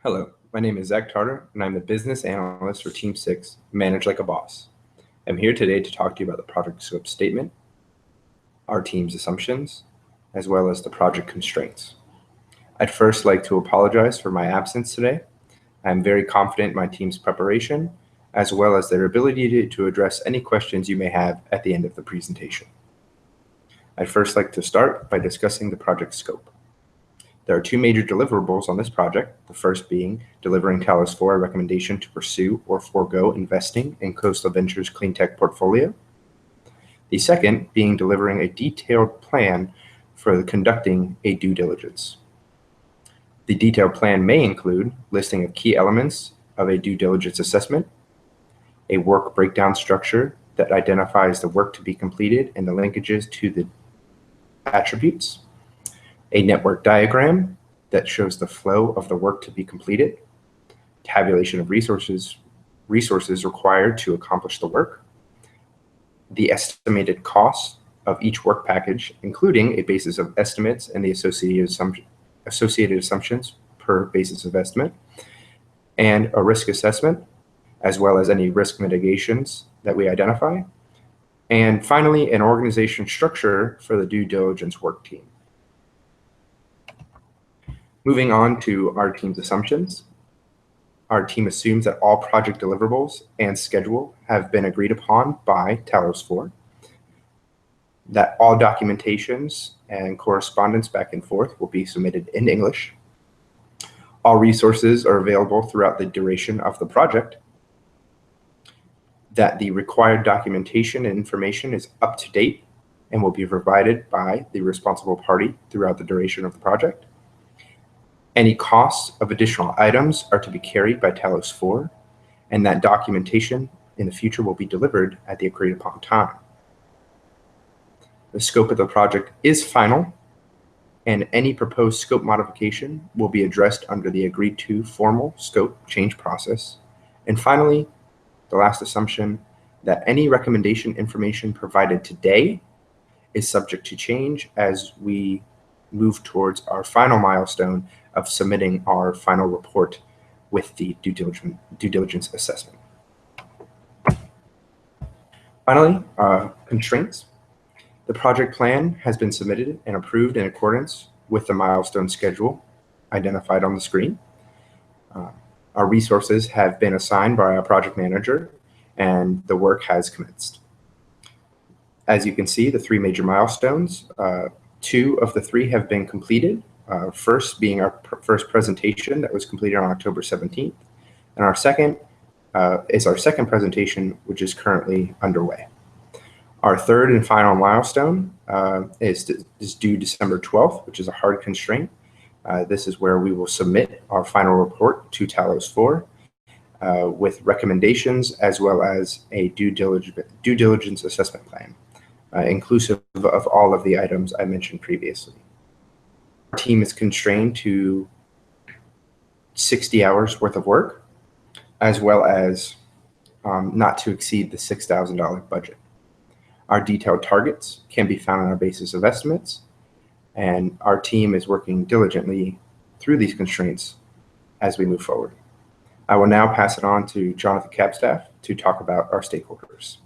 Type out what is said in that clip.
Hello, my name is Zack Tarter, and I'm the business analyst for Team 6, Manage Like a Boss. I'm here today to talk to you about the project scope statement, our team's assumptions, as well as the project constraints. I'd first like to apologize for my absence today. I'm very confident in my team's preparation, as well as their ability to address any questions you may have at the end of the presentation. I'd first like to start by discussing the project scope. There are two major deliverables on this project, the first being delivering Talos 4 a recommendation to pursue or forego investing in Coastal Ventures clean tech portfolio. The second being delivering a detailed plan for conducting a due diligence. The detailed plan may include listing of key elements of a due diligence assessment, a work breakdown structure that identifies the work to be completed and the linkages to the attributes, a network diagram that shows the flow of the work to be completed, tabulation of resources required to accomplish the work, the estimated cost of each work package, including a basis of estimates and the associated assumptions per basis of estimate, and a risk assessment, as well as any risk mitigations that we identify, and finally, an organization structure for the due diligence work team. Moving on to our team's assumptions. Our team assumes that all project deliverables and schedule have been agreed upon by Talos 4, that all documentations and correspondence back and forth will be submitted in English. All resources are available throughout the duration of the project, that the required documentation and information is up to date and will be provided by the responsible party throughout the duration of the project. Any costs of additional items are to be carried by Talos 4, and that documentation in the future will be delivered at the agreed upon time. The scope of the project is final, and any proposed scope modification will be addressed under the agreed to formal scope change process. And finally, the last assumption, that any recommendation information provided today is subject to change as we move towards our final milestone of submitting our final report with the due diligence assessment. Finally, constraints. The project plan has been submitted and approved in accordance with the milestone schedule identified on the screen. Our resources have been assigned by our project manager, and the work has commenced. As you can see, the three major milestones, two of the three have been completed. First being our first presentation that was completed on October 17th. And our second is our second presentation, which is currently underway. Our third and final milestone is due December 12th, which is a hard constraint. This is where we will submit our final report to Talos 4 with recommendations as well as a due diligence assessment plan, inclusive of all of the items I mentioned previously. Our team is constrained to 60 hours worth of work, as well as not to exceed the $6,000 budget. Our detailed targets can be found on our basis of estimates, and our team is working diligently through these constraints as we move forward. I will now pass it on to Jonathan Capstaff to talk about our stakeholders.